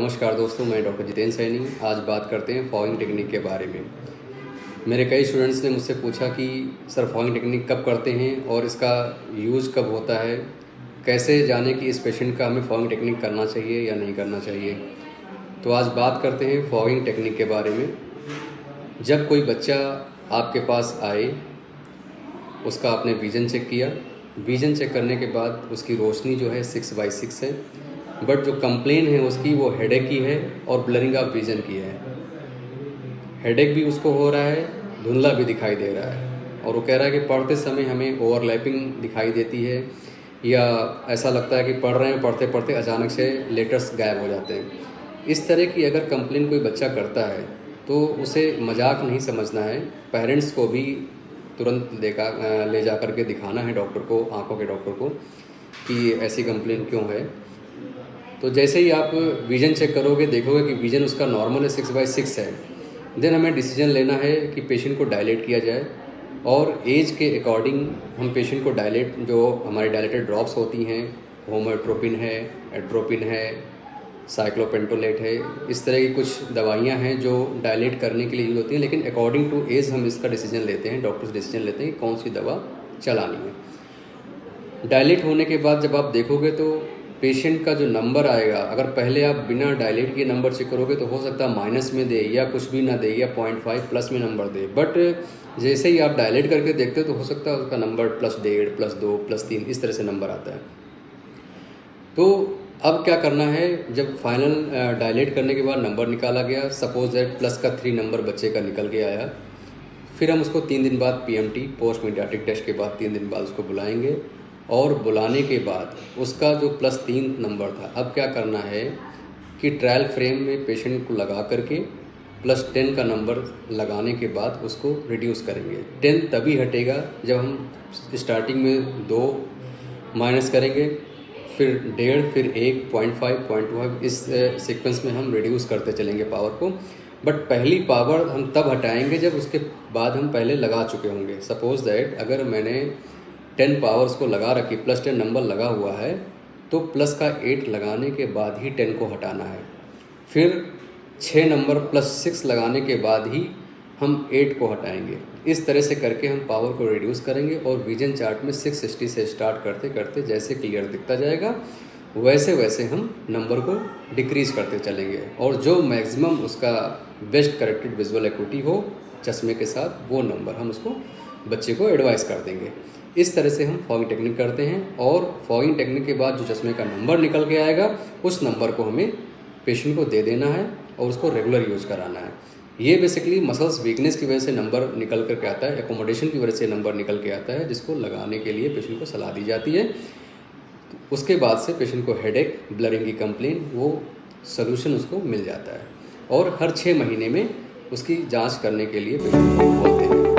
नमस्कार दोस्तों, मैं डॉक्टर जितेंद्र सैनी। आज बात करते हैं फॉगिंग टेक्निक के बारे में। मेरे कई स्टूडेंट्स ने मुझसे पूछा कि सर फॉगिंग टेक्निक कब करते हैं और इसका यूज़ कब होता है, कैसे जाने कि इस पेशेंट का हमें फॉगिंग टेक्निक करना चाहिए या नहीं करना चाहिए। तो आज बात करते हैं फॉगिंग टेक्निक के बारे में। जब कोई बच्चा आपके पास आए, उसका आपने विज़न चेक किया। विज़न चेक करने के बाद उसकी रोशनी जो है 6/6 है, बट जो कंप्लेन है उसकी वो हेडेक की है और ब्लरिंग ऑफ विज़न की है। हेडेक भी उसको हो रहा है, धुंधला भी दिखाई दे रहा है, और वो कह रहा है कि पढ़ते समय हमें ओवरलैपिंग दिखाई देती है, या ऐसा लगता है कि पढ़ रहे हैं, पढ़ते पढ़ते अचानक से लेटर्स गायब हो जाते हैं। इस तरह की अगर कंप्लेन कोई बच्चा करता है तो उसे मजाक नहीं समझना है। पेरेंट्स को भी तुरंत ले जा कर के दिखाना है डॉक्टर को, आँखों के डॉक्टर को, कि ऐसी कंप्लेन क्यों है। तो जैसे ही आप विज़न चेक करोगे, देखोगे कि विज़न उसका नॉर्मल है, 6/6 है, देन हमें डिसीजन लेना है कि पेशेंट को डायलेट किया जाए, और एज के अकॉर्डिंग हम पेशेंट को डायलेट, जो हमारी डायलेटेड ड्रॉप्स होती हैं, होमोट्रोपिन है, एट्रोपिन है, साइक्लोपेंटोलेट है, इस तरह की कुछ दवाइयाँ हैं जो डायलेट करने के लिए यूज़ होती हैं। लेकिन अकॉर्डिंग टू एज हम इसका डिसीजन लेते हैं, डॉक्टर्स डिसीजन लेते हैं कि कौन सी दवा चलानी है। डायलेट होने के बाद जब आप देखोगे तो पेशेंट का जो नंबर आएगा, अगर पहले आप बिना डायलेट के नंबर चेक करोगे तो हो सकता है माइनस में दे, या कुछ भी ना दे, या 0.5 प्लस में नंबर दे। बट जैसे ही आप डायलेट करके देखते हो तो हो सकता है उसका नंबर +1.5, +2, +3 इस तरह से नंबर आता है। तो अब क्या करना है, जब फाइनल डायलेट करने के बाद नंबर निकाला गया, सपोज दैट +3 नंबर बच्चे का निकल के आया, फिर हम उसको 3 दिन बाद PMT, पोस्ट मीडियाटिक टेस्ट के बाद 3 दिन बाद उसको बुलाएंगे, और बुलाने के बाद उसका जो +3 नंबर था, अब क्या करना है कि ट्रायल फ्रेम में पेशेंट को लगा करके +10 का नंबर लगाने के बाद उसको रिड्यूस करेंगे। 10 तभी हटेगा जब हम स्टार्टिंग में 2 माइनस करेंगे, फिर 1.5, फिर 1, 0.5, 0.25, इस सीक्वेंस में हम रिड्यूस करते चलेंगे पावर को। बट पहली पावर हम तब हटाएंगे जब उसके बाद हम पहले लगा चुके होंगे। सपोज दैट अगर मैंने 10 पावर्स को लगा रखी, +10 नंबर लगा हुआ है, तो प्लस का 8 लगाने के बाद ही 10 को हटाना है। फिर 6 नंबर +6 लगाने के बाद ही हम 8 को हटाएंगे। इस तरह से करके हम पावर को रिड्यूस करेंगे, और विजन चार्ट में 660 से स्टार्ट करते करते जैसे क्लियर दिखता जाएगा, वैसे वैसे हम नंबर को डिक्रीज़ करते चलेंगे, और जो मैक्सिमम उसका बेस्ट करेक्टेड विजुअल एक्यूटी हो चश्मे के साथ, वो नंबर हम उसको बच्चे को एडवाइस कर देंगे। इस तरह से हम फॉगिंग टेक्निक करते हैं, और फॉगिंग टेक्निक के बाद जो चश्मे का नंबर निकल के आएगा, उस नंबर को हमें पेशेंट को दे देना है और उसको रेगुलर यूज़ कराना है। ये बेसिकली मसल्स वीकनेस की वजह से नंबर निकल कर के आता है, एकोमोडेशन की वजह से नंबर निकल के आता है, जिसको लगाने के लिए पेशेंट को सलाह दी जाती है। उसके बाद से पेशेंट को हेडेक, ब्लरिंग की कंप्लेन, वो सलूशन उसको मिल जाता है, और हर 6 महीने में उसकी जांच करने के लिए पेशेंट को बोलते हैं।